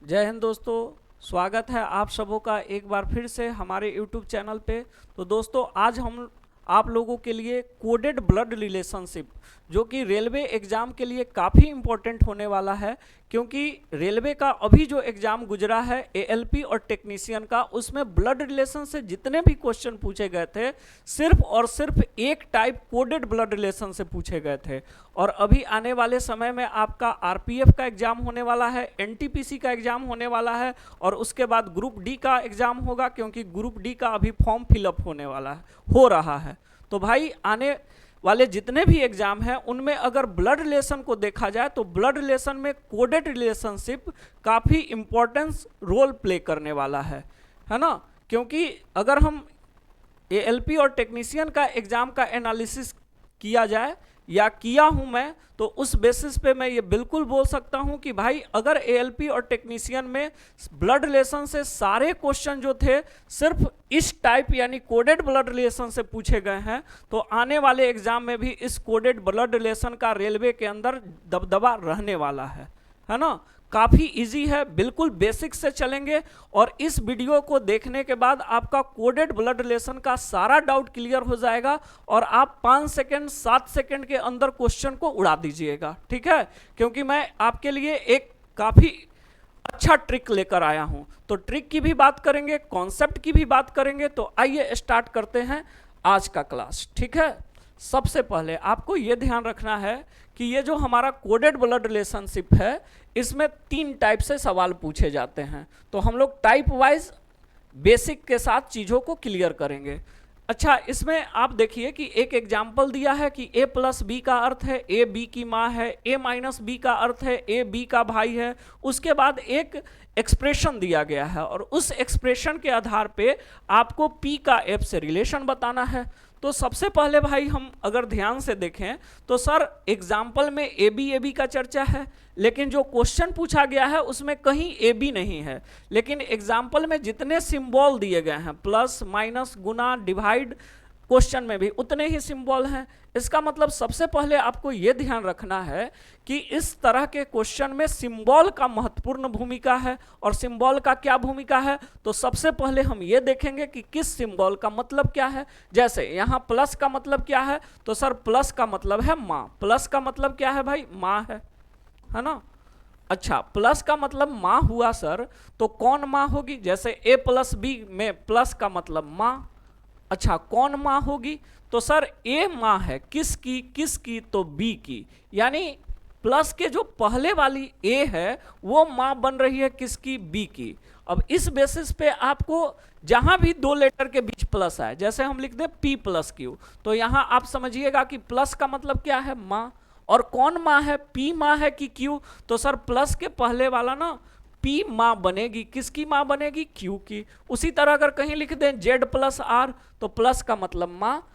जय हिंद दोस्तों। स्वागत है आप सबों का एक बार फिर से हमारे YouTube चैनल पे। तो दोस्तों आज हम आप लोगों के लिए कोडेड ब्लड रिलेशनशिप जो कि रेलवे एग्ज़ाम के लिए काफ़ी इम्पोर्टेंट होने वाला है, क्योंकि रेलवे का अभी जो एग्ज़ाम गुजरा है एएलपी और टेक्नीशियन का, उसमें ब्लड रिलेशन से जितने भी क्वेश्चन पूछे गए थे सिर्फ और सिर्फ एक टाइप कोडेड ब्लड रिलेशन से पूछे गए थे। और अभी आने वाले समय में आपका आरपीएफ का एग्ज़ाम होने वाला है, एनटीपीसी का एग्ज़ाम होने वाला है और उसके बाद ग्रुप डी का एग्ज़ाम होगा, क्योंकि ग्रुप डी का अभी फॉर्म फिलअप होने वाला है, हो रहा है। तो भाई आने वाले जितने भी एग्जाम हैं उनमें अगर ब्लड रिलेशन को देखा जाए तो ब्लड रिलेशन में कोडेड रिलेशनशिप काफ़ी इंपॉर्टेंस रोल प्ले करने वाला है ना। क्योंकि अगर हम एएलपी और टेक्नीशियन का एग्जाम का एनालिसिस किया जाए या किया हूं मैं, तो उस बेसिस पे मैं ये बिल्कुल बोल सकता हूं कि भाई अगर एएलपी और टेक्नीशियन में ब्लड रिलेशन से सारे क्वेश्चन जो थे सिर्फ इस टाइप यानी कोडेड ब्लड रिलेशन से पूछे गए हैं, तो आने वाले एग्जाम में भी इस कोडेड ब्लड रिलेशन का रेलवे के अंदर दबदबा रहने वाला है ना। काफ़ी इजी है, बिल्कुल बेसिक से चलेंगे और इस वीडियो को देखने के बाद आपका कोडेड ब्लड रिलेशन का सारा डाउट क्लियर हो जाएगा और आप 5 सेकेंड 7 सेकेंड के अंदर क्वेश्चन को उड़ा दीजिएगा, ठीक है। क्योंकि मैं आपके लिए एक काफ़ी अच्छा ट्रिक लेकर आया हूं। तो ट्रिक की भी बात करेंगे, कॉन्सेप्ट की भी बात करेंगे। तो आइए स्टार्ट करते हैं आज का क्लास, ठीक है। सबसे पहले आपको यह ध्यान रखना है कि ये जो हमारा कोडेड ब्लड रिलेशनशिप है इसमें 3 टाइप से सवाल पूछे जाते हैं। तो हम लोग टाइप वाइज बेसिक के साथ चीज़ों को क्लियर करेंगे। अच्छा, इसमें आप देखिए कि एक एग्जाम्पल दिया है कि a प्लस बी का अर्थ है a b की माँ है, a माइनस बी का अर्थ है a b का भाई है। उसके बाद एक एक्सप्रेशन दिया गया है और उस एक्सप्रेशन के आधार पे आपको p का f से रिलेशन बताना है। तो सबसे पहले भाई हम अगर ध्यान से देखें तो सर एग्जाम्पल में ए बी का चर्चा है, लेकिन जो क्वेश्चन पूछा गया है उसमें कहीं ए बी नहीं है। लेकिन एग्जाम्पल में जितने सिंबल दिए गए हैं प्लस माइनस गुना डिवाइड, क्वेश्चन में भी उतने ही सिंबल हैं। इसका मतलब सबसे पहले आपको यह ध्यान रखना है कि इस तरह के क्वेश्चन में सिंबल का महत्वपूर्ण भूमिका है। और सिंबल का क्या भूमिका है, तो सबसे पहले हम ये देखेंगे कि किस सिंबल का मतलब क्या है। जैसे यहाँ प्लस का मतलब क्या है, तो सर प्लस का मतलब है माँ। प्लस का मतलब क्या है भाई, माँ है ना। अच्छा, प्लस का मतलब माँ हुआ सर, तो कौन माँ होगी। जैसे ए प्लस बी में प्लस का मतलब माँ। अच्छा, कौन माँ होगी, तो सर ए माँ है किसकी, तो बी की। यानी प्लस के जो पहले वाली ए है वो माँ बन रही है किसकी, बी की। अब इस बेसिस पे आपको जहां भी 2 लेटर के बीच प्लस आए, जैसे हम लिख दें p प्लस क्यू, तो यहां आप समझिएगा कि प्लस का मतलब क्या है, माँ। और कौन माँ है, p माँ है कि q, तो सर प्लस के पहले वाला ना p माँ बनेगी, किसकी माँ बनेगी, q की। उसी तरह अगर कहीं लिख दें z प्लस आर, तो प्लस का मतलब माँ,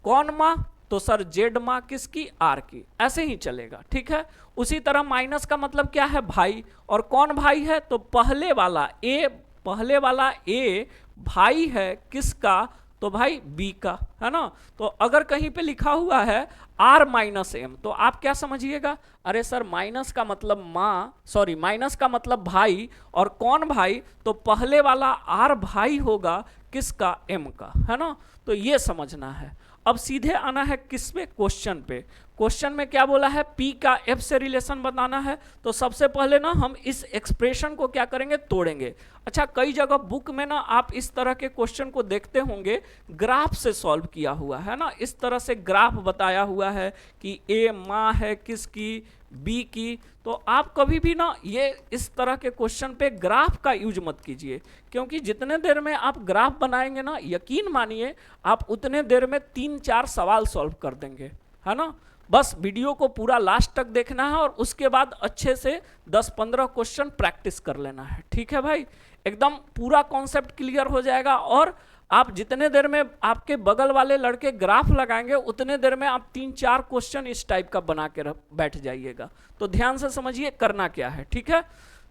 कौन माँ, तो सर जेड माँ किसकी, आर की। ऐसे ही चलेगा, ठीक है। उसी तरह माइनस का मतलब क्या है, भाई। और कौन भाई है, तो पहले वाला ए भाई है किसका, तो भाई बी का, है ना। तो अगर कहीं पे लिखा हुआ है आर माइनस एम, तो आप क्या समझिएगा, अरे सर माइनस का मतलब माँ, सॉरी माइनस का मतलब भाई, और कौन भाई, तो पहले वाला आर भाई होगा किसका, एम का, है ना। तो ये समझना है। अब सीधे आना है किस पे, क्वेश्चन पे। क्वेश्चन में क्या बोला है, p का f से रिलेशन बताना है। तो सबसे पहले ना हम इस एक्सप्रेशन को क्या करेंगे, तोड़ेंगे। अच्छा, कई जगह बुक में ना आप इस तरह के क्वेश्चन को देखते होंगे ग्राफ से सॉल्व किया हुआ है ना। इस तरह से ग्राफ बताया हुआ है कि a माँ है किसकी, b की। तो आप कभी भी ना ये इस तरह के क्वेश्चन पे ग्राफ का यूज मत कीजिए, क्योंकि जितने देर में आप ग्राफ बनाएंगे ना, यकीन मानिए आप उतने देर में 3-4 सवाल सॉल्व कर देंगे, है ना। बस वीडियो को पूरा लास्ट तक देखना है और उसके बाद अच्छे से 10-15 क्वेश्चन प्रैक्टिस कर लेना है, ठीक है भाई। एकदम पूरा कॉन्सेप्ट क्लियर हो जाएगा और आप जितने देर में आपके बगल वाले लड़के ग्राफ लगाएंगे उतने देर में आप 3-4 क्वेश्चन इस टाइप का बना के बैठ जाइएगा। तो ध्यान से समझिए करना क्या है, ठीक है।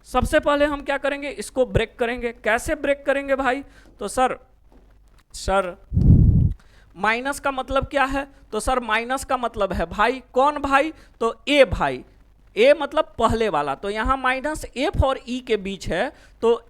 सबसे पहले हम क्या करेंगे, इसको ब्रेक करेंगे। कैसे ब्रेक करेंगे भाई, तो सर माइनस का मतलब क्या है, तो सर माइनस का मतलब है भाई। कौन भाई, तो ए भाई। ए मतलब पहले वाला, तो यहाँ माइनस एफ और ई के बीच है, तो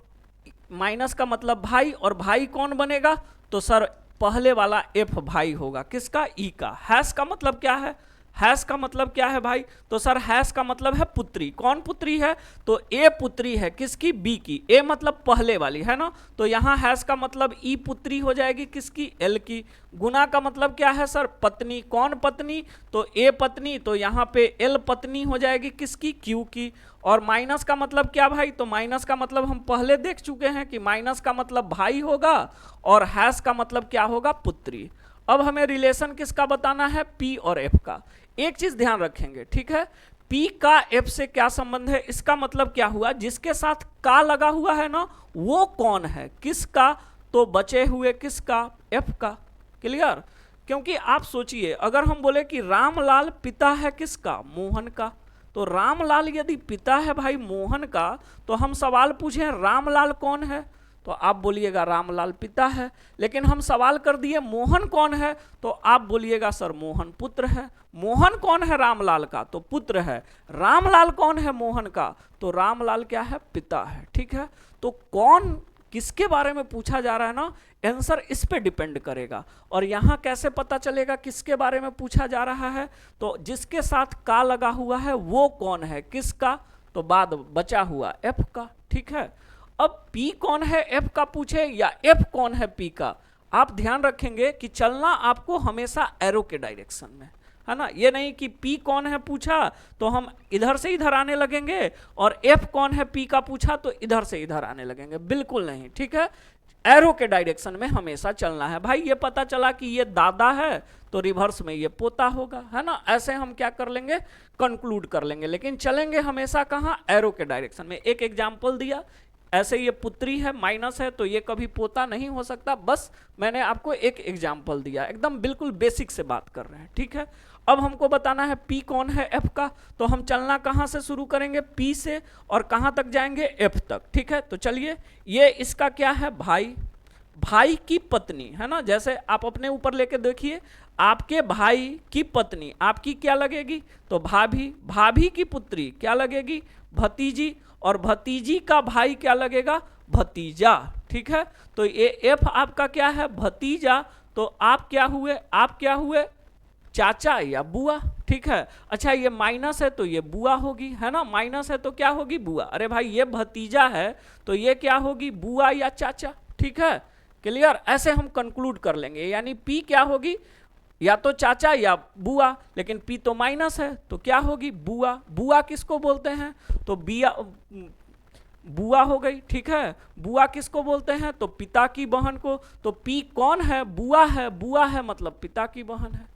माइनस का मतलब भाई, और भाई कौन बनेगा, तो सर पहले वाला एफ भाई होगा, किसका, ई का। हैश का मतलब क्या है, हैश का मतलब क्या है भाई, तो सर हैश का मतलब है पुत्री। कौन पुत्री है, तो ए पुत्री है, किसकी, बी की। ए मतलब पहले वाली है ना, तो यहाँ हैश का मतलब ई पुत्री हो जाएगी, किसकी, एल की। गुना का मतलब क्या है सर, पत्नी। कौन पत्नी, तो ए पत्नी, तो यहाँ पे एल पत्नी हो जाएगी, किसकी, क्यू की। और माइनस का मतलब क्या भाई, तो माइनस का मतलब हम पहले देख चुके हैं कि माइनस का मतलब भाई होगा और हैश का मतलब क्या होगा, पुत्री। अब हमें रिलेशन किसका बताना है, पी और एफ का। एक चीज ध्यान रखेंगे, ठीक है, पी का एफ से क्या संबंध है, इसका मतलब क्या हुआ, जिसके साथ का लगा हुआ है ना वो कौन है, किसका, तो बचे हुए किसका, एफ का। क्लियर। क्योंकि आप सोचिए, अगर हम बोले कि रामलाल पिता है किसका, मोहन का, तो रामलाल यदि पिता है भाई मोहन का, तो हम सवाल पूछे रामलाल कौन है, तो आप बोलिएगा रामलाल पिता है। लेकिन हम सवाल कर दिए मोहन कौन है, तो आप बोलिएगा सर मोहन पुत्र है। मोहन कौन है रामलाल का, तो पुत्र है। रामलाल कौन है मोहन का, तो रामलाल क्या है, पिता है। ठीक है, तो कौन किसके बारे में पूछा जा रहा है ना, आंसर इस पे डिपेंड करेगा। और यहां कैसे पता चलेगा किसके बारे में पूछा जा रहा है, तो जिसके साथ का लगा हुआ है वो कौन है, किसका, तो बाद बचा हुआ एफ का। ठीक है, अब P कौन है एफ का पूछे या एफ कौन है P का, आप ध्यान रखेंगे कि चलना आपको हमेशा एरो के डायरेक्शन में, है ना। ये नहीं कि P कौन है पूछा तो हम इधर से इधर आने लगेंगे, और F कौन है P का पूछा तो इधर से इधर आने लगेंगे, बिल्कुल नहीं। ठीक है, एरो के डायरेक्शन में हमेशा चलना है। भाई ये पता चला कि ये दादा है तो रिवर्स में ये पोता होगा, है ना। ऐसे हम क्या कर लेंगे, कंक्लूड कर लेंगे, लेकिन चलेंगे हमेशा कहाँ, एरो के डायरेक्शन में। एक एग्जाम्पल दिया, ऐसे ये पुत्री है, माइनस है, तो ये कभी पोता नहीं हो सकता। बस मैंने आपको एक एग्जाम्पल दिया, एकदम बिल्कुल बेसिक से बात कर रहे हैं। ठीक है, अब हमको बताना है P कौन है F का, तो हम चलना कहाँ से शुरू करेंगे, P से, और कहाँ तक जाएंगे, F तक। ठीक है, तो चलिए, ये इसका क्या है, भाई, भाई की पत्नी, है ना। जैसे आप अपने ऊपर लेके देखिए, आपके भाई की पत्नी आपकी क्या लगेगी, तो भाभी, भाभी की पुत्री क्या लगेगी, भतीजी, और भतीजी का भाई क्या लगेगा, भतीजा। ठीक है, तो ये एफ आपका क्या है, भतीजा, तो आप क्या हुए, आप क्या हुए, चाचा या बुआ। ठीक है, अच्छा ये माइनस है तो ये बुआ होगी, है ना, माइनस है तो क्या होगी, बुआ। अरे भाई ये भतीजा है तो ये क्या होगी, बुआ या चाचा। ठीक है, क्लियर। ऐसे हम कंक्लूड कर लेंगे, यानी पी क्या होगी, या तो चाचा या बुआ, लेकिन पी तो माइनस है तो क्या होगी, बुआ। बुआ किसको बोलते हैं, तो बिया, बुआ हो गई। ठीक है, बुआ किसको बोलते हैं, तो पिता की बहन को। तो पी कौन है, बुआ है, बुआ है मतलब पिता की बहन है।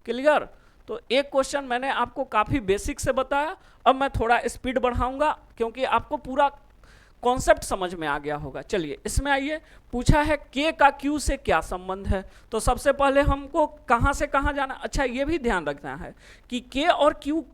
क्लियर। तो एक क्वेश्चन मैंने आपको काफी बेसिक से बताया, अब मैं थोड़ा स्पीड बढ़ाऊंगा क्योंकि आपको पूरा कॉन्सेप्ट समझ में आ गया होगा। चलिए इसमें आइए, पूछा है के का क्यू से क्या संबंध है। तो सबसे पहले हमको कहां से कहां जाना, अच्छा ये भी ध्यान रखना है कि के और क्यू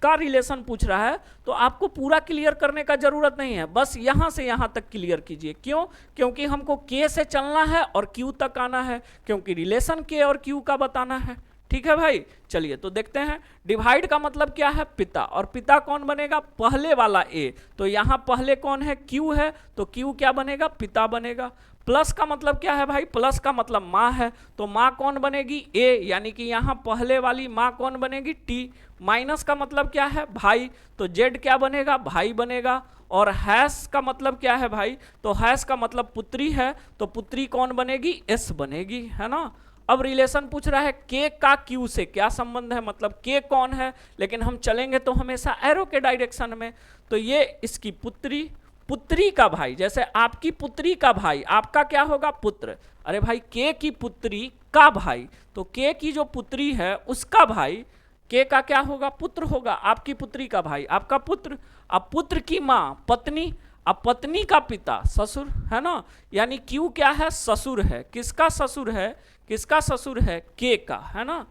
का रिलेशन पूछ रहा है तो आपको पूरा क्लियर करने का जरूरत नहीं है, बस यहां से यहां तक क्लियर कीजिए। क्यों, क्योंकि हमको के से चलना है और क्यू तक आना है, क्योंकि रिलेशन के और क्यू का बताना है। ठीक है भाई, चलिए तो देखते हैं। डिवाइड का मतलब क्या है, पिता, और पिता कौन बनेगा, पहले वाला ए, तो यहां पहले कौन है, क्यू है, तो क्यू क्या बनेगा, पिता बनेगा। प्लस का मतलब क्या है भाई, प्लस का मतलब माँ है, तो माँ कौन बनेगी, ए, यानी कि यहाँ पहले वाली माँ कौन बनेगी, टी। माइनस का मतलब क्या है, भाई, तो जेड क्या बनेगा, भाई बनेगा। और हैश का मतलब क्या है भाई, तो हैश का मतलब पुत्री है, तो पुत्री कौन बनेगी, एस बनेगी, है ना। अब रिलेशन पूछ रहा है के का क्यू से क्या संबंध है, मतलब के कौन है, लेकिन हम चलेंगे तो हमेशा एरो के डायरेक्शन में। तो ये इसकी पुत्री, पुत्री का भाई, जैसे आपकी पुत्री का भाई, आपका क्या होगा, पुत्र। अरे भाई के की पुत्री का भाई, तो के की जो पुत्री है उसका भाई, के का क्या होगा, पुत्र होगा। आपकी पुत्री का भाई आपका पुत्र। अब पुत्र की माँ पत्नी, अब पत्नी का पिता ससुर, है ना, यानी क्यू क्या है, ससुर है। किसका ससुर है, किसका ससुर है, के का, है ना,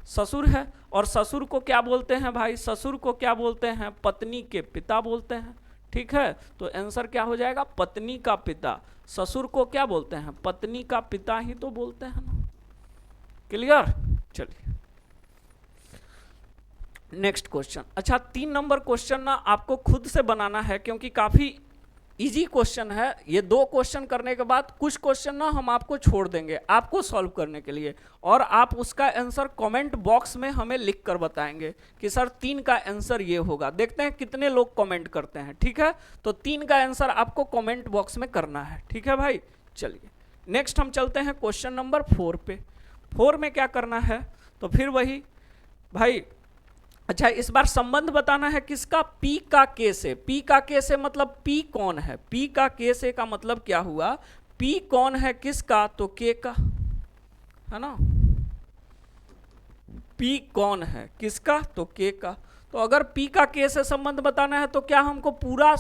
ससुर है। और ससुर को क्या बोलते हैं भाई, ससुर को क्या बोलते हैं, पत्नी के पिता बोलते हैं। ठीक है, तो आंसर क्या हो जाएगा, पत्नी का पिता। ससुर को क्या बोलते हैं, पत्नी का पिता ही तो बोलते हैं ना। क्लियर। चलिए नेक्स्ट क्वेश्चन। अच्छा 3 नंबर क्वेश्चन ना आपको खुद से बनाना है क्योंकि काफी इजी क्वेश्चन है। ये 2 क्वेश्चन करने के बाद कुछ क्वेश्चन ना हम आपको छोड़ देंगे आपको सॉल्व करने के लिए, और आप उसका आंसर कमेंट बॉक्स में हमें लिख कर बताएंगे कि सर 3 का आंसर ये होगा। देखते हैं कितने लोग कमेंट करते हैं, ठीक है। तो 3 का आंसर आपको कमेंट बॉक्स में करना है, ठीक है भाई। चलिए नेक्स्ट हम चलते हैं क्वेश्चन नंबर 4 पे। 4 में क्या करना है, तो फिर वही भाई। अच्छा इस बार संबंध बताना है किसका, P का K से। P का K से मतलब P कौन है, P का K से का मतलब क्या हुआ, P कौन है किसका, तो K का, है ना। P कौन है किसका, तो K का। तो अगर P का K से संबंध बताना है तो क्या हमको पूरा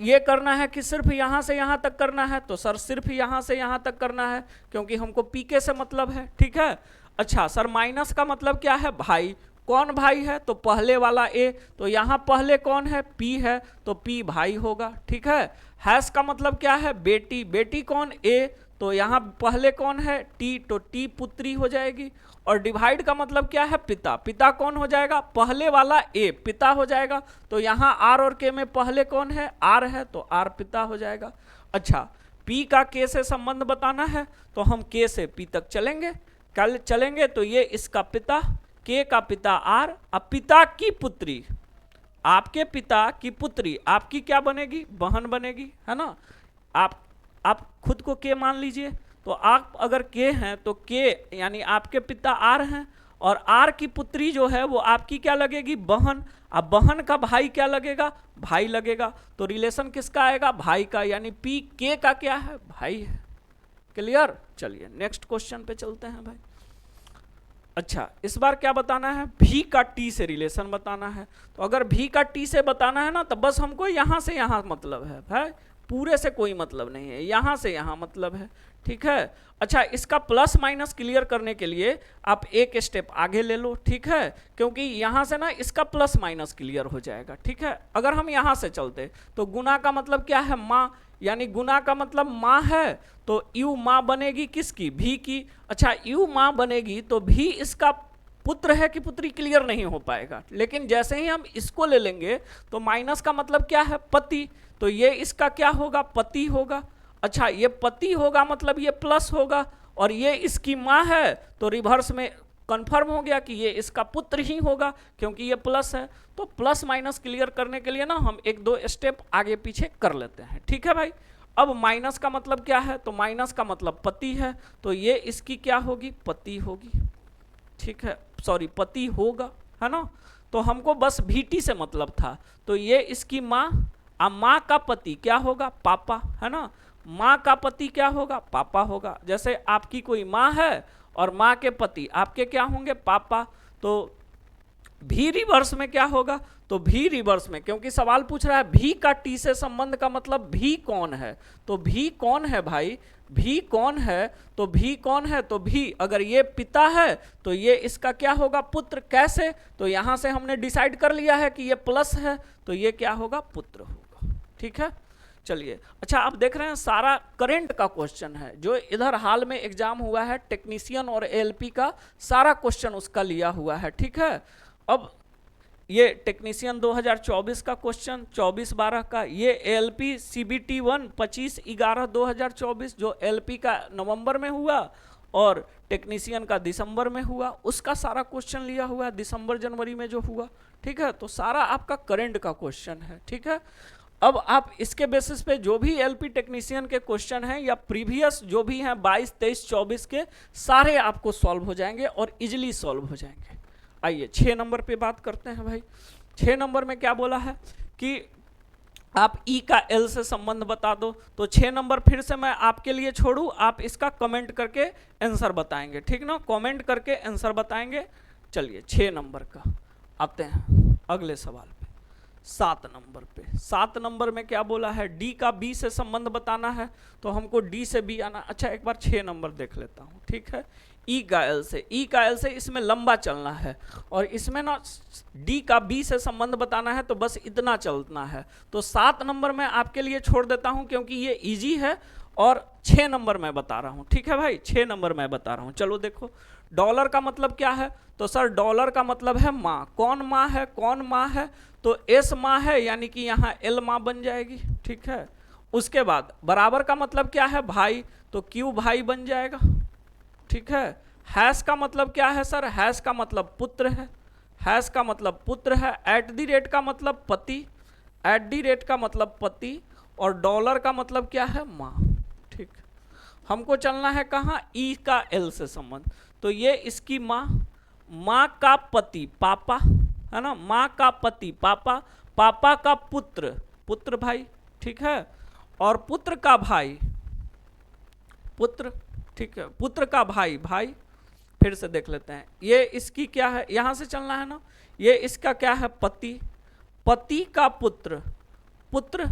ये करना है कि सिर्फ यहां से यहां तक करना है, तो सर सिर्फ यहां से यहां तक करना है क्योंकि हमको P K से मतलब है, ठीक है। अच्छा सर माइनस का मतलब क्या है, भाई। कौन भाई है, तो पहले वाला A, तो यहाँ पहले कौन है, P है, तो P भाई होगा, ठीक है। हैश का मतलब क्या है, बेटी। बेटी कौन, A, तो यहाँ पहले कौन है, T, तो T पुत्री हो जाएगी। और डिवाइड का मतलब क्या है, पिता। पिता कौन हो जाएगा, पहले वाला A पिता हो जाएगा। तो यहाँ R और K में पहले कौन है, R है, तो R पिता हो जाएगा। अच्छा P का K से संबंध बताना है तो हम K से P तक चलेंगे, कल चलेंगे तो ये इसका पिता, K का पिता R, अब पिता की पुत्री, आपके पिता की पुत्री आपकी क्या बनेगी, बहन बनेगी, है ना। आप खुद को K मान लीजिए, तो आप अगर K हैं तो K यानी आपके पिता R हैं, और R की पुत्री जो है वो आपकी क्या लगेगी, बहन। अब बहन का भाई क्या लगेगा, भाई लगेगा। तो रिलेशन किसका आएगा, भाई का, यानी P K का क्या है, भाई है। क्लियर। चलिए नेक्स्ट क्वेश्चन पे चलते हैं भाई। अच्छा इस बार क्या बताना है, भी का टी से रिलेशन बताना है। तो अगर भी का टी से बताना है ना तो बस हमको यहां से यहां मतलब है भाई, पूरे से कोई मतलब नहीं है, यहां से यहां मतलब है, ठीक है। अच्छा इसका प्लस माइनस क्लियर करने के लिए आप एक स्टेप आगे ले लो, ठीक है, क्योंकि यहां से ना इसका प्लस माइनस क्लियर हो जाएगा, ठीक है। अगर हम यहां से चलते तो गुना का मतलब क्या है, माँ, यानी गुना का मतलब माँ है, तो यू माँ बनेगी किसकी, भी की। अच्छा यू माँ बनेगी तो भी इसका पुत्र है कि पुत्री क्लियर नहीं हो पाएगा, लेकिन जैसे ही हम इसको ले लेंगे तो माइनस का मतलब क्या है, पति, तो ये इसका क्या होगा, पति होगा। अच्छा ये पति होगा मतलब ये प्लस होगा, और ये इसकी माँ है तो रिवर्स में कंफर्म हो गया कि ये इसका पुत्र ही होगा क्योंकि ये प्लस है। तो प्लस माइनस क्लियर करने के लिए ना हम एक दो स्टेप आगे पीछे कर लेते हैं, ठीक है भाई। अब माइनस का मतलब क्या है, तो माइनस का मतलब पति है, तो ये इसकी क्या होगी, पति होगी, ठीक है, सॉरी पति होगा, है ना। तो हमको बस भीटी से मतलब था, तो ये इसकी माँ, अब माँ का पति क्या होगा, पापा, है ना। माँ का पति क्या होगा, पापा होगा। जैसे आपकी कोई माँ है और माँ के पति आपके क्या होंगे, पापा, तो भी रिवर्स में क्या होगा, तो भी रिवर्स में, क्योंकि सवाल पूछ रहा है भी का टी से संबंध का मतलब भी कौन है, तो भी कौन है भाई, भी कौन है, तो भी कौन है, तो भी अगर ये पिता है तो ये इसका क्या होगा, पुत्र। कैसे, तो यहां से हमने डिसाइड कर लिया है कि ये प्लस है तो ये क्या होगा, पुत्र होगा, ठीक है। चलिए अच्छा आप देख रहे हैं सारा करंट का क्वेश्चन है, जो इधर हाल में एग्जाम हुआ है टेक्नीशियन और एएलपी का, सारा क्वेश्चन उसका लिया हुआ है, ठीक है। अब ये टेक्नीशियन 2024 का क्वेश्चन 24/12 का, ये एएलपी सीबीटी 1 25/11/2024 जो एएलपी का नवंबर में हुआ और टेक्नीशियन का दिसंबर में हुआ, उसका सारा क्वेश्चन लिया हुआ है दिसंबर जनवरी में जो हुआ, ठीक है। तो सारा आपका करंट का क्वेश्चन है, ठीक है। अब आप इसके बेसिस पे जो भी एलपी टेक्नीशियन के क्वेश्चन हैं या प्रीवियस जो भी हैं 22, 23, 24 के, सारे आपको सॉल्व हो जाएंगे और इजिली सॉल्व हो जाएंगे। आइए 6 नंबर पे बात करते हैं भाई। 6 नंबर में क्या बोला है कि आप ई का एल से संबंध बता दो, तो 6 नंबर फिर से मैं आपके लिए छोड़ू, आप इसका कमेंट करके आंसर बताएंगे, ठीक ना, कमेंट करके आंसर बताएंगे। चलिए 6 नंबर का आते हैं अगले सवाल पे, 7 नंबर पे। 7 नंबर में क्या बोला है, डी का बी से संबंध बताना है, तो हमको डी से बी आना। अच्छा एक बार 6 नंबर देख लेता हूँ, ठीक है। ई का एल से, ई का एल से इसमें लंबा चलना है, और इसमें ना डी का बी से संबंध बताना है तो बस इतना चलना है। तो 7 नंबर में आपके लिए छोड़ देता हूं क्योंकि ये इजी है, और 6 नंबर मैं बता रहा हूं, ठीक है भाई, 6 नंबर मैं बता रहा हूं। चलो देखो डॉलर का मतलब क्या है? तो सर डॉलर का मतलब है माँ। कौन माँ है? कौन माँ है? तो एस माँ है, यानी कि यहाँ एल माँ बन जाएगी, ठीक है। उसके बाद बराबर का मतलब क्या है? भाई, तो क्यू भाई बन जाएगा, ठीक है। हैश का मतलब क्या है सर? हैश का मतलब पुत्र है, हैश का मतलब पुत्र है। एट द रेट का मतलब पति, एट द रेट का मतलब पति, और डॉलर का मतलब क्या है? माँ, ठीक। हमको चलना है कहाँ? ई का एल से संबंध। तो ये इसकी माँ, माँ का पति पापा, है ना, माँ का पति पापा, पापा का पुत्र, पुत्र भाई, ठीक है, और पुत्र का भाई पुत्र, ठीक है, पुत्र का भाई भाई। फिर से देख लेते हैं, ये इसकी क्या है? यहां से चलना है ना, ये इसका क्या है? पति, पति का पुत्र पुत्र,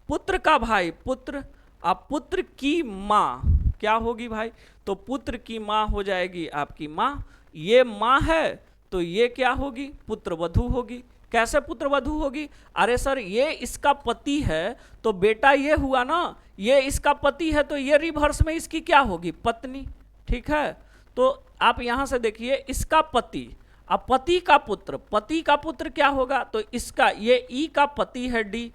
पुत्र का भाई पुत्र, अब पुत्र की माँ क्या होगी भाई? तो पुत्र की माँ हो जाएगी आपकी माँ। ये माँ है तो ये क्या होगी? पुत्रवधू होगी। कैसे पुत्रवधू होगी? अरे सर ये इसका पति है तो बेटा ये हुआ ना, ये इसका पति है तो ये रिवर्स में इसकी क्या होगी? पत्नी, ठीक है। तो आप यहां से देखिए, इसका पति, अब पति का पुत्र, पति का पुत्र क्या होगा? तो इसका ये ई का पति है डी,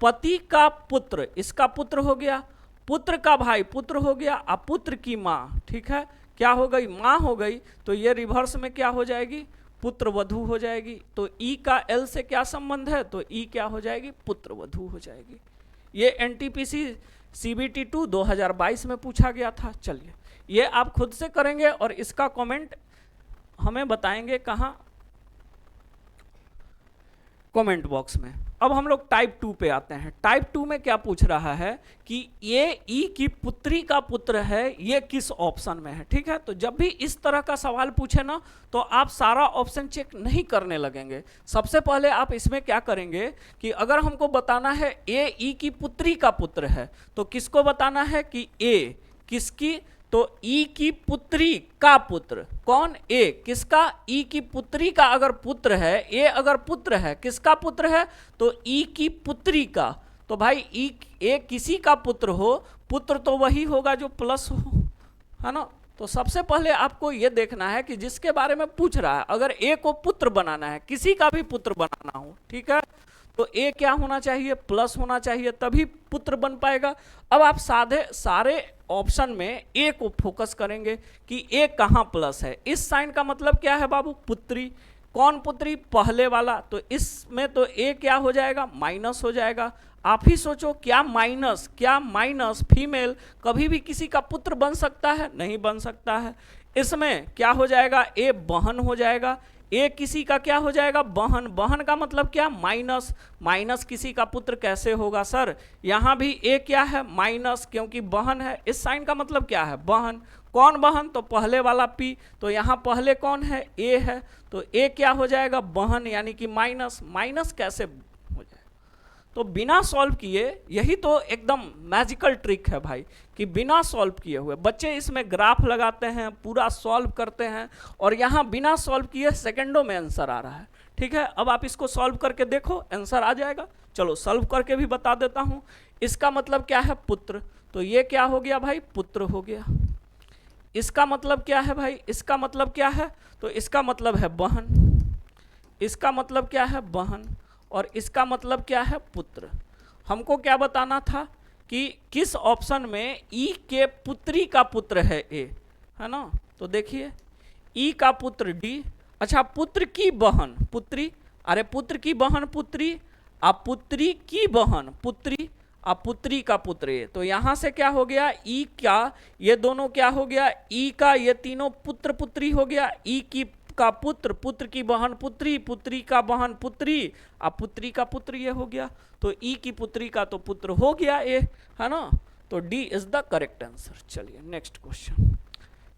पति का पुत्र, इसका पुत्र हो गया, पुत्र का भाई पुत्र हो गया, अब पुत्र की माँ, ठीक है, क्या हो गई? माँ हो गई। तो ये रिवर्स में क्या हो जाएगी? पुत्रवधू हो जाएगी। तो ई का एल से क्या संबंध है? तो ई क्या हो जाएगी? पुत्रवधू हो जाएगी। ये एनटीपीसी सीबीटी 2 2022 में पूछा गया था। चलिए ये आप खुद से करेंगे और इसका कमेंट हमें बताएंगे कहाँ? कमेंट बॉक्स में। अब हम लोग टाइप 2 पे आते हैं। टाइप 2 में क्या पूछ रहा है कि ये ई की पुत्री का पुत्र है, ये किस ऑप्शन में है, ठीक है। तो जब भी इस तरह का सवाल पूछे ना, तो आप सारा ऑप्शन चेक नहीं करने लगेंगे। सबसे पहले आप इसमें क्या करेंगे कि अगर हमको बताना है ए ई की पुत्री का पुत्र है, तो किसको बताना है कि ए किसकी? तो ई की पुत्री का पुत्र, कौन? ए, किसका? ई की पुत्री का अगर पुत्र है, ए अगर पुत्र है, किसका पुत्र है? तो ई की पुत्री का। तो भाई ई ए किसी का पुत्र हो, पुत्र तो वही होगा जो प्लस हो, है ना। तो सबसे पहले आपको यह देखना है कि जिसके बारे में पूछ रहा है, अगर ए को पुत्र बनाना है, किसी का भी पुत्र बनाना हो, ठीक है, तो ए क्या होना चाहिए? प्लस होना चाहिए, तभी पुत्र बन पाएगा। अब आप सारे ऑप्शन में ए को फोकस करेंगे कि ए कहाँ प्लस है। इस साइन का मतलब क्या है बाबू? पुत्री। कौन पुत्री? पहले वाला। तो इसमें तो ए क्या हो जाएगा? माइनस हो जाएगा। आप ही सोचो, क्या माइनस फीमेल कभी भी किसी का पुत्र बन सकता है? नहीं बन सकता है। इसमें क्या हो जाएगा? ए बहन हो जाएगा। ए किसी का क्या हो जाएगा? बहन। बहन का मतलब क्या? माइनस किसी का पुत्र कैसे होगा सर? यहाँ भी ए क्या है? माइनस, क्योंकि बहन है। इस साइन का मतलब क्या है? बहन। कौन बहन? तो पहले वाला पी। तो यहाँ पहले कौन है? ए है। तो ए क्या हो जाएगा? बहन, यानी कि माइनस कैसे हो जाए? तो बिना सॉल्व किए, यही तो एकदम मैजिकल ट्रिक है भाई, कि बिना सॉल्व किए हुए बच्चे इसमें ग्राफ लगाते हैं, पूरा सॉल्व करते हैं, और यहाँ बिना सॉल्व किए सेकंडों में आंसर आ रहा है, ठीक है। अब आप इसको सॉल्व करके देखो, आंसर आ जाएगा। चलो सॉल्व करके भी बता देता हूँ। इसका मतलब क्या है? पुत्र। तो ये क्या हो गया भाई? पुत्र हो गया। इसका मतलब क्या है भाई? इसका मतलब क्या है? तो इसका मतलब है बहन। इसका मतलब क्या है? बहन। और इसका मतलब क्या है? पुत्र। हमको क्या बताना था कि किस ऑप्शन में ई के पुत्री का पुत्र है ए, है ना। तो देखिए, ई का पुत्र डी। अच्छा, पुत्र की बहन पुत्री, अरे पुत्र की बहन पुत्री, अब पुत्री की बहन पुत्री, अब पुत्री का पुत्र ए। तो यहां से क्या हो गया? ई का ये दोनों क्या हो गया? ई का ये तीनों पुत्र पुत्री हो गया। ई की का पुत्र, पुत्र की बहन पुत्री, पुत्री का बहन पुत्री, अब पुत्री का पुत्र ये हो गया। तो ई की पुत्री का तो पुत्र हो गया ए, है ना। तो D is the correct answer. चलिए नेक्स्ट क्वेश्चन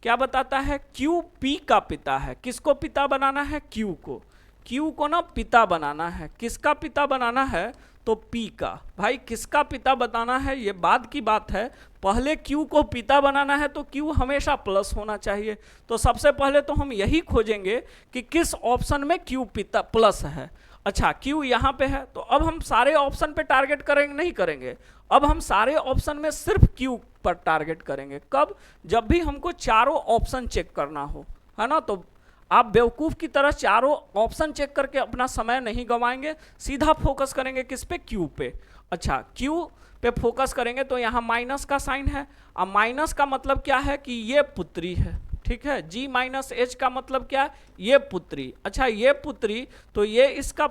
क्या बताता है? क्यू पी का पिता है। किसको पिता बनाना है? क्यू को। क्यू को ना पिता बनाना है। किसका पिता बनाना है? तो पी का। भाई किसका पिता बताना है ये बाद की बात है, पहले क्यू को पिता बनाना है तो क्यू हमेशा प्लस होना चाहिए। तो सबसे पहले तो हम यही खोजेंगे कि किस ऑप्शन में क्यू पिता प्लस है। अच्छा, क्यू यहाँ पे है, तो अब हम सारे ऑप्शन पे टारगेट करेंगे? नहीं करेंगे। अब हम सारे ऑप्शन में सिर्फ क्यू पर टारगेट करेंगे। कब? जब भी हमको चारों ऑप्शन चेक करना हो। है ना। तो आप बेवकूफ़ की तरह चारों ऑप्शन चेक करके अपना समय नहीं गंवाएंगे, सीधा फोकस करेंगे किस पे, क्यू पे। अच्छा, क्यू पे फोकस करेंगे तो यहाँ माइनस का साइन है। अब माइनस का मतलब क्या है कि ये पुत्री है, ठीक है। जी माइनस एच का मतलब क्या है, ये पुत्री। अच्छा, ये पुत्री तो ये इसका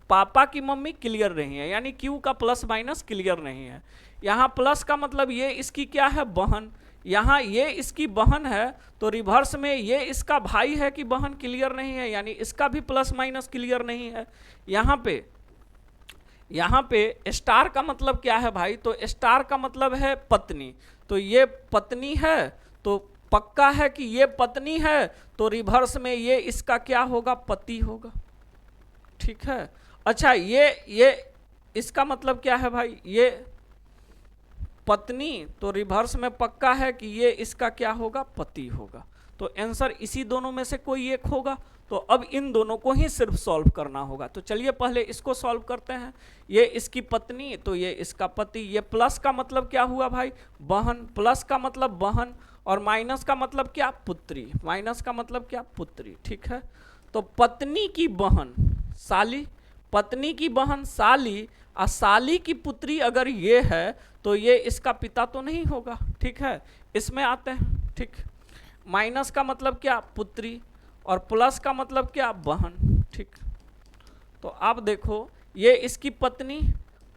पापा की मम्मी क्लियर नहीं है, यानी क्यू का प्लस माइनस क्लियर नहीं है। यहाँ प्लस का मतलब ये इसकी क्या है, बहन। यहाँ ये इसकी बहन है तो रिवर्स में ये इसका भाई है कि बहन क्लियर नहीं है, यानी इसका भी प्लस माइनस क्लियर नहीं है। यहाँ पे स्टार का मतलब क्या है भाई, तो स्टार का मतलब है पत्नी। तो ये पत्नी है तो पक्का है कि ये पत्नी है, तो रिवर्स में ये इसका क्या होगा, पति होगा, ठीक है। अच्छा, ये इसका मतलब क्या है भाई, ये पत्नी, तो रिवर्स में पक्का है कि ये इसका क्या होगा, पति होगा। तो आंसर इसी दोनों में से कोई एक होगा। तो अब इन दोनों को ही सिर्फ सॉल्व करना होगा। तो चलिए पहले इसको सॉल्व करते हैं। ये इसकी पत्नी तो ये इसका पति। ये प्लस का मतलब क्या हुआ भाई, बहन। प्लस का मतलब बहन और माइनस का मतलब क्या, पुत्री। माइनस का मतलब क्या, पुत्री, ठीक है। तो पत्नी की बहन साली, पत्नी की बहन साली, और साली की पुत्री अगर ये है तो ये इसका पिता तो नहीं होगा, ठीक है। इसमें आते हैं, ठीक। माइनस का मतलब क्या, पुत्री, और प्लस का मतलब क्या, बहन, ठीक। तो आप देखो, ये इसकी पत्नी,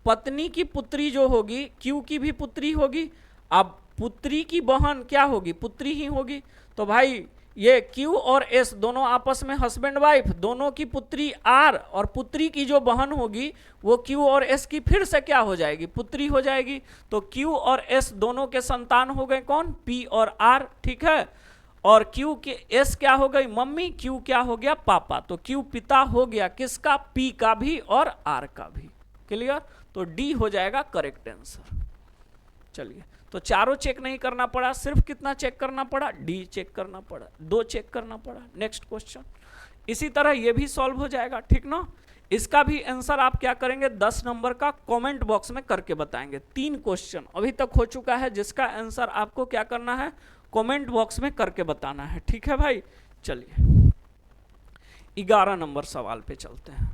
पत्नी की पुत्री जो होगी, क्यू की भी पुत्री होगी। अब पुत्री की बहन क्या होगी, पुत्री ही होगी। तो भाई ये Q और S दोनों आपस में हस्बैंड वाइफ, दोनों की पुत्री R, और पुत्री की जो बहन होगी वो Q और S की फिर से क्या हो जाएगी, पुत्री हो जाएगी। तो Q और S दोनों के संतान हो गए कौन, P और R, ठीक है। और Q के S क्या हो गई, मम्मी, Q क्या हो गया, पापा। तो Q पिता हो गया किसका, P का भी और R का भी। क्लियर। तो D हो जाएगा करेक्ट आंसर। चलिए, तो चारों चेक नहीं करना पड़ा, सिर्फ कितना चेक करना पड़ा, डी चेक करना पड़ा, 2 चेक करना पड़ा। Next question. इसी तरह ये भी सॉल्व हो जाएगा, ठीक ना। इसका भी आंसर आप क्या करेंगे, 10 नंबर का कमेंट बॉक्स में करके बताएंगे। 3 क्वेश्चन अभी तक हो चुका है जिसका आंसर आपको क्या करना है, कमेंट बॉक्स में करके बताना है, ठीक है भाई। चलिए 11 नंबर सवाल पे चलते हैं।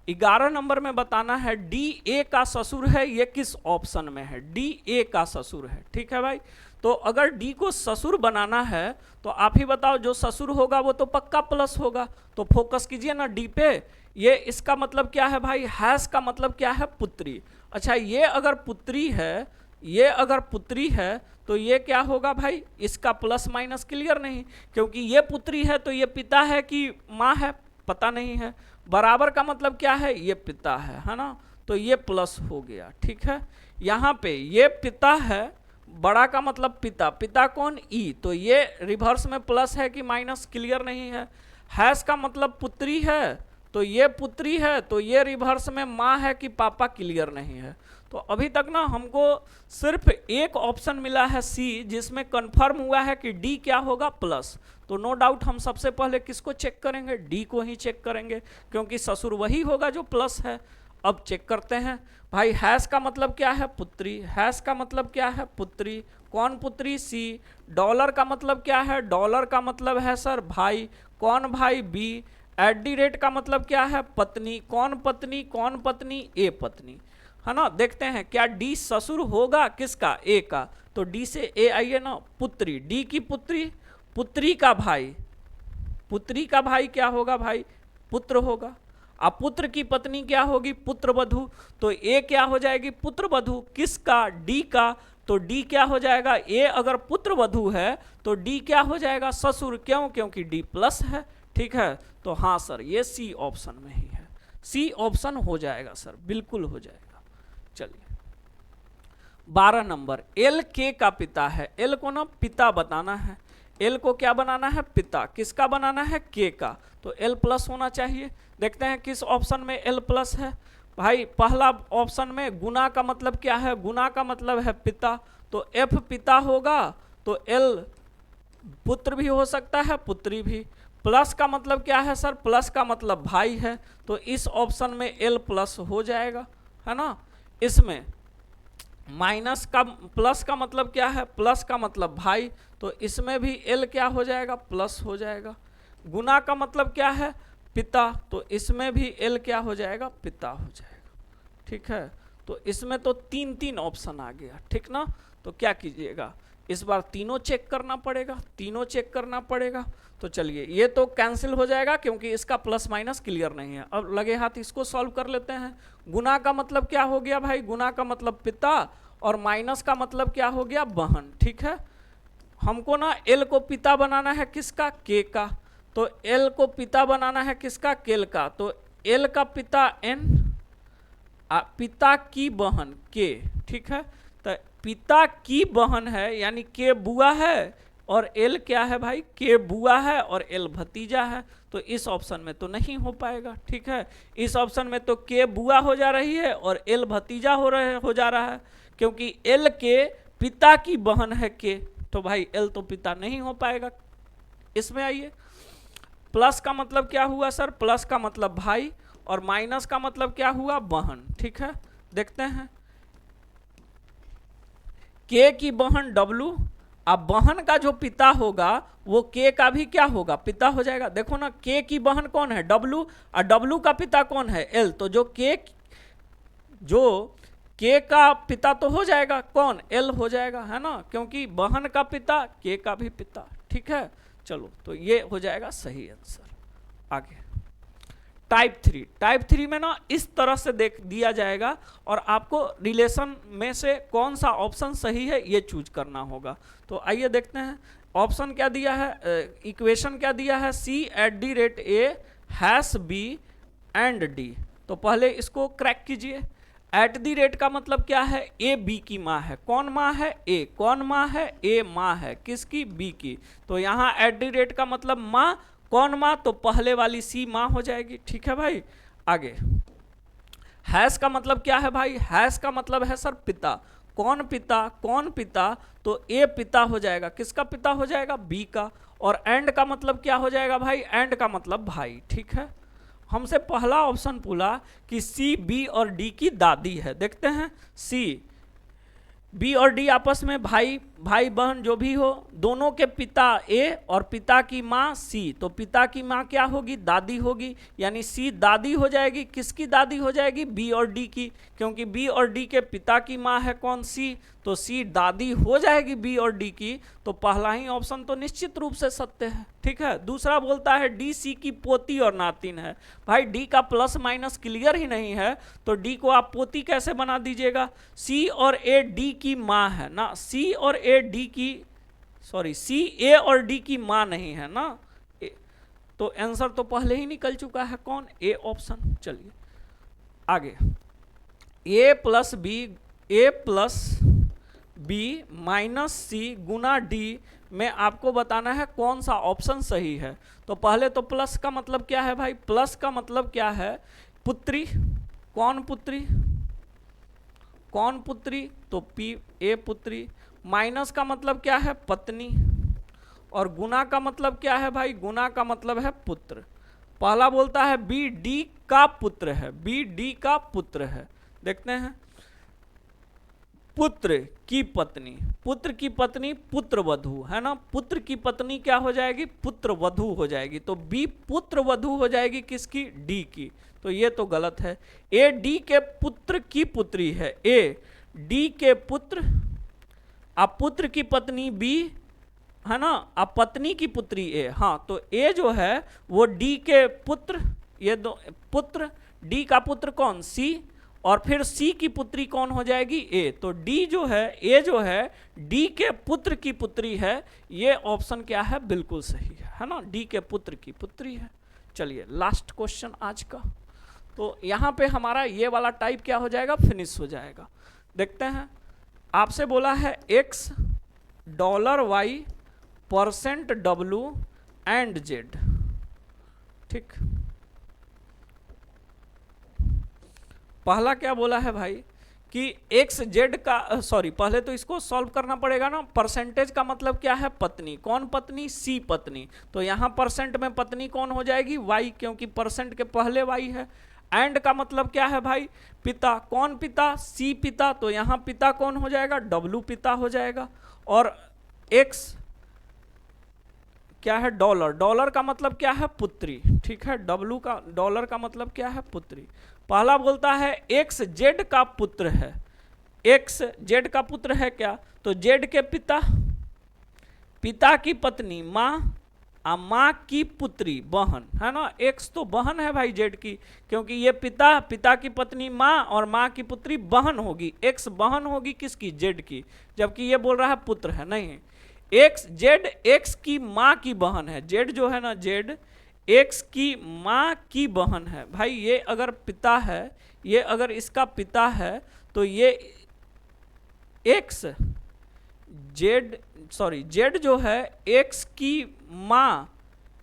11 नंबर में बताना है डी ए का ससुर है, ये किस ऑप्शन में है, डी ए का ससुर है, ठीक है भाई। तो अगर डी को ससुर बनाना है तो आप ही बताओ, जो ससुर होगा वो तो पक्का प्लस होगा। तो फोकस कीजिए ना डी पे। ये इसका मतलब क्या है भाई, हैश का मतलब क्या है, पुत्री। अच्छा, ये अगर पुत्री है, ये अगर पुत्री है तो ये क्या होगा भाई, इसका प्लस माइनस क्लियर नहीं, क्योंकि ये पुत्री है तो ये पिता है कि माँ है, पता नहीं है। बराबर का मतलब क्या है, ये पिता है ना। तो ये प्लस हो गया, ठीक है। यहाँ पे ये पिता है, बड़ा का मतलब पिता, पिता कौन, ई, तो ये रिवर्स में प्लस है कि माइनस क्लियर नहीं है। हैश का मतलब पुत्री है, तो ये पुत्री है, तो ये रिवर्स में माँ है कि पापा क्लियर नहीं है। तो अभी तक ना हमको सिर्फ एक ऑप्शन मिला है सी, जिसमें कंफर्म हुआ है कि डी क्या होगा, प्लस। तो नो डाउट हम सबसे पहले किसको चेक करेंगे, डी को ही चेक करेंगे, क्योंकि ससुर वही होगा जो प्लस है। अब चेक करते हैं भाई, हैश का मतलब क्या है, पुत्री। हैश का मतलब क्या है, पुत्री। कौन पुत्री, सी। डॉलर का मतलब क्या है, डॉलर का मतलब है सर भाई। कौन भाई, बी। @ का मतलब क्या है, पत्नी। कौन पत्नी, कौन पत्नी, ए पत्नी, है ना। देखते हैं क्या डी ससुर होगा किसका, ए का। तो डी से ए आइए ना, पुत्री, डी की पुत्री, पुत्री का भाई, पुत्री का भाई क्या होगा भाई, पुत्र होगा। अब पुत्र की पत्नी क्या होगी, पुत्रवधू। तो ए क्या हो जाएगी, पुत्रवधू, किसका, डी का। तो डी क्या हो जाएगा, ए अगर पुत्रवधू है तो डी क्या हो जाएगा, ससुर। क्यों, क्योंकि डी प्लस है, ठीक है। तो हाँ सर, ये सी ऑप्शन में ही है, सी ऑप्शन हो जाएगा सर, बिल्कुल हो जाएगा। चलिए 12 नंबर, एल के का पिता है। एल को ना पिता बताना है, एल को क्या बनाना है, पिता। किसका बनाना है, के का। तो एल प्लस होना चाहिए। देखते हैं किस ऑप्शन में एल प्लस है भाई। पहला ऑप्शन में गुना का मतलब क्या है, गुना का मतलब है पिता। तो एफ पिता होगा, तो एल पुत्र भी हो सकता है, पुत्री भी। प्लस का मतलब क्या है सर, प्लस का मतलब भाई है। तो इस ऑप्शन में एल प्लस हो जाएगा, है ना। इसमें माइनस का प्लस का मतलब क्या है, प्लस का मतलब भाई, तो इसमें भी एल क्या हो जाएगा, प्लस हो जाएगा। गुना का मतलब क्या है, पिता, तो इसमें भी एल क्या हो जाएगा, पिता हो जाएगा। ठीक है, तो इसमें तो तीन तीन ऑप्शन आ गया, ठीक ना। तो क्या कीजिएगा, इस बार तीनों चेक करना पड़ेगा, तीनों चेक करना पड़ेगा। तो चलिए ये तो कैंसिल हो जाएगा क्योंकि इसका प्लस माइनस क्लियर नहीं है। अब लगे हाथ इसको सॉल्व कर लेते हैं। गुना का मतलब क्या हो गया भाई, गुना का मतलब पिता, और माइनस का मतलब क्या हो गया, बहन। ठीक है, हमको ना एल को पिता बनाना है किसका, के का, तो एल को पिता बनाना है किसका, केल का, तो एल का पिता एन, पिता की बहन के। ठीक है, तो पिता की बहन है यानी के बुआ है, और एल क्या है भाई, के बुआ है और एल भतीजा है, तो इस ऑप्शन में तो नहीं हो पाएगा। ठीक है, इस ऑप्शन में तो के बुआ हो जा रही है और एल भतीजा हो जा रहा है, क्योंकि एल के पिता की बहन है के, तो भाई एल तो पिता नहीं हो पाएगा। इसमें आइए, प्लस का मतलब क्या हुआ सर, प्लस का मतलब भाई, और माइनस का मतलब क्या हुआ, बहन। ठीक है, देखते हैं, के की बहन डब्लू, अब बहन का जो पिता होगा वो के का भी क्या होगा, पिता हो जाएगा। देखो ना, के की बहन कौन है, डब्लू, और डब्लू का पिता कौन है, एल, तो जो के का पिता तो हो जाएगा कौन, एल हो जाएगा, है ना, क्योंकि बहन का पिता के का भी पिता। ठीक है, चलो तो ये हो जाएगा सही आंसर। आगे टाइप थ्री में ना इस तरह से देख दिया जाएगा और आपको रिलेशन में से कौन सा ऑप्शन सही है ये चूज करना होगा। तो आइए देखते हैं, ऑप्शन क्या दिया है, इक्वेशन क्या दिया है, C@A#B एंड D। तो पहले इसको क्रैक कीजिए। @ का मतलब क्या है, ए बी की माँ है, कौन माँ है, ए, कौन माँ है, ए माँ है, किसकी, बी की, तो यहाँ @ का मतलब माँ, कौन माँ, तो पहले वाली सी माँ हो जाएगी। ठीक है भाई, आगे हैश का मतलब क्या है भाई, हैश का मतलब है सर पिता, कौन पिता, कौन पिता, तो ए पिता हो जाएगा, किसका पिता हो जाएगा, बी का, और एंड का मतलब क्या हो जाएगा भाई, एंड का मतलब भाई। ठीक है, हमसे पहला ऑप्शन पूछा कि सी, बी और डी की दादी है, देखते हैं, सी, बी और डी आपस में भाई बहन जो भी हो, दोनों के पिता ए और पिता की माँ सी, तो पिता की माँ क्या होगी, दादी होगी, यानी सी दादी हो जाएगी, किसकी दादी हो जाएगी, बी और डी की, क्योंकि बी और डी के पिता की माँ है कौन, सी, तो सी दादी हो जाएगी बी और डी की, तो पहला ही ऑप्शन तो निश्चित रूप से सत्य है। ठीक है, दूसरा बोलता है डी सी की पोती और नातिन है, भाई डी का प्लस माइनस क्लियर ही नहीं है, तो डी को आप पोती कैसे बना दीजिएगा, सी और ए डी की माँ है ना, सी और ए डी की, सॉरी सी ए और डी की माँ नहीं है ना, तो आंसर तो पहले ही निकल चुका है, कौन, ए ऑप्शन। चलिए आगे, ए प्लस बी माइनस सी गुना डी में आपको बताना है कौन सा ऑप्शन सही है। तो पहले तो प्लस का मतलब क्या है भाई, प्लस का मतलब क्या है, पुत्री, कौन पुत्री, कौन पुत्री, तो पी ए पुत्री, माइनस का मतलब क्या है, पत्नी, और गुना का मतलब क्या है भाई, गुना का मतलब है पुत्र। पहला बोलता है बी डी का पुत्र है, बी डी का पुत्र है, देखते हैं, पुत्र की पत्नी, पुत्र की पत्नी पुत्र वधु है ना, पुत्र की पत्नी क्या हो जाएगी, पुत्र वधु हो जाएगी, तो बी पुत्र वधु हो जाएगी किसकी, डी की, तो ये तो गलत है। ए डी के पुत्र की पुत्री है, ए डी के पुत्र, अब पुत्र की पत्नी बी है ना, अब पत्नी की पुत्री ए, हाँ तो ए जो है वो डी के पुत्र, ये दो पुत्र, डी का पुत्र कौन, सी, और फिर सी की पुत्री कौन हो जाएगी, ए, तो डी जो है, ए जो है डी के पुत्र की पुत्री है, ये ऑप्शन क्या है, बिल्कुल सही है ना, डी के पुत्र की पुत्री है। चलिए लास्ट क्वेश्चन आज का, तो यहाँ पे हमारा ये वाला टाइप क्या हो जाएगा, फिनिश हो जाएगा। देखते हैं, आपसे बोला है x $y %w and z, ठीक, पहला क्या बोला है भाई कि एक्स जेड का, सॉरी पहले तो इसको सॉल्व करना पड़ेगा ना, परसेंटेज का मतलब क्या है, पत्नी, कौन पत्नी, सी पत्नी, तो यहाँ परसेंट में पत्नी कौन हो जाएगी, वाई, क्योंकि परसेंट के पहले वाई है, एंड का मतलब क्या है भाई, पिता। कौन पिता, सी पिता, तो यहाँ पिता कौन हो जाएगा, डब्लू पिता हो जाएगा। और एक्स क्या है, डॉलर। डॉलर का मतलब क्या है, पुत्री, ठीक है। डब्लू का, डॉलर का मतलब क्या है, पुत्री। पहला बोलता है एक्स जेड का पुत्र है। एक्स जेड का पुत्र है क्या, तो जेड के पिता, पिता की पत्नी माँ, माँ की पुत्री बहन, है ना। एक्स तो बहन है भाई जेड की, क्योंकि ये पिता, पिता की पत्नी माँ और माँ की पुत्री बहन होगी। एक्स बहन होगी किसकी, जेड की, जबकि ये बोल रहा है पुत्र है, नहीं। एक्स जेड एक्स की माँ की बहन है। जेड जो है ना, जेड एक्स की माँ की बहन है। भाई ये अगर पिता है, ये अगर इसका पिता है, तो ये एक्स जेड, सॉरी जेड जो है एक्स की माँ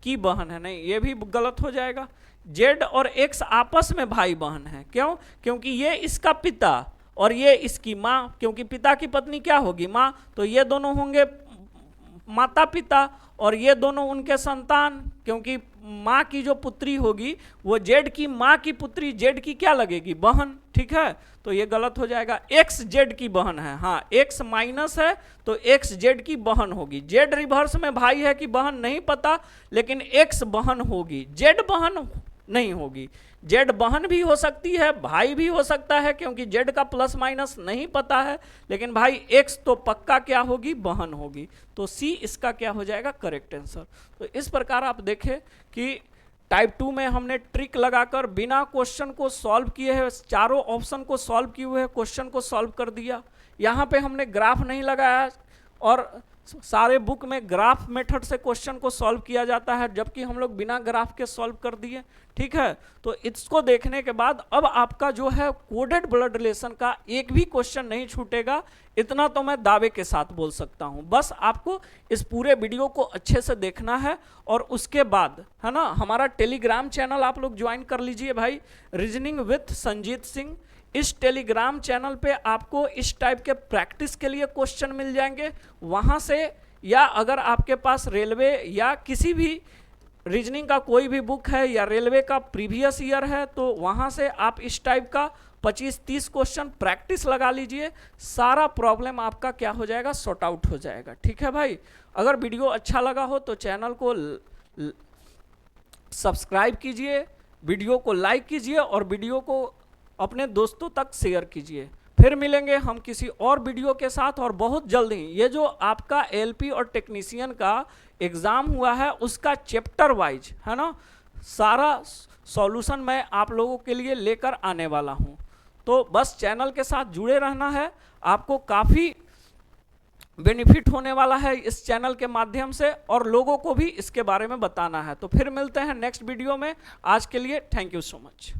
की बहन है, नहीं ये भी गलत हो जाएगा। जेड और एक्स आपस में भाई बहन है, क्यों, क्योंकि ये इसका पिता और ये इसकी माँ, क्योंकि पिता की पत्नी क्या होगी, माँ, तो ये दोनों होंगे माता पिता और ये दोनों उनके संतान, क्योंकि माँ की जो पुत्री होगी वो जेड की माँ की पुत्री जेड की क्या लगेगी, बहन, ठीक है। तो ये गलत हो जाएगा, एक्स जेड की बहन है। हाँ, एक्स माइनस है तो एक्स जेड की बहन होगी। जेड रिवर्स में भाई है कि बहन नहीं पता, लेकिन एक्स बहन होगी, जेड बहन नहीं होगी। जेड बहन भी हो सकती है, भाई भी हो सकता है, क्योंकि जेड का प्लस माइनस नहीं पता है, लेकिन भाई एक्स तो पक्का क्या होगी, बहन होगी। तो सी इसका क्या हो जाएगा, करेक्ट आंसर। तो इस प्रकार आप देखें कि टाइप 2 में हमने ट्रिक लगाकर बिना क्वेश्चन को सॉल्व किए हैं, चारों ऑप्शन को सॉल्व किए हुए क्वेश्चन को सॉल्व कर दिया। यहाँ पे हमने ग्राफ नहीं लगाया और सारे बुक में ग्राफ मेथड से क्वेश्चन को सॉल्व किया जाता है, जबकि हम लोग बिना ग्राफ के सॉल्व कर दिए, ठीक है। तो इसको देखने के बाद अब आपका जो है कोडेड ब्लड रिलेशन का एक भी क्वेश्चन नहीं छूटेगा, इतना तो मैं दावे के साथ बोल सकता हूं। बस आपको इस पूरे वीडियो को अच्छे से देखना है और उसके बाद, है ना, हमारा टेलीग्राम चैनल आप लोग ज्वाइन कर लीजिए भाई, रीजनिंग विथ संजीत सिंह। इस टेलीग्राम चैनल पे आपको इस टाइप के प्रैक्टिस के लिए क्वेश्चन मिल जाएंगे वहाँ से, या अगर आपके पास रेलवे या किसी भी रीजनिंग का कोई भी बुक है या रेलवे का प्रीवियस ईयर है, तो वहाँ से आप इस टाइप का 25-30 क्वेश्चन प्रैक्टिस लगा लीजिए, सारा प्रॉब्लम आपका क्या हो जाएगा, सॉर्ट आउट हो जाएगा, ठीक है भाई। अगर वीडियो अच्छा लगा हो तो चैनल को सब्सक्राइब कीजिए, वीडियो को लाइक कीजिए और वीडियो को अपने दोस्तों तक शेयर कीजिए। फिर मिलेंगे हम किसी और वीडियो के साथ और बहुत जल्द ही। ये जो आपका एलपी और टेक्नीशियन का एग्ज़ाम हुआ है उसका चैप्टर वाइज, है ना, सारा सॉल्यूशन मैं आप लोगों के लिए लेकर आने वाला हूँ। तो बस चैनल के साथ जुड़े रहना है, आपको काफ़ी बेनिफिट होने वाला है इस चैनल के माध्यम से, और लोगों को भी इसके बारे में बताना है। तो फिर मिलते हैं नेक्स्ट वीडियो में, आज के लिए थैंक यू सो मच।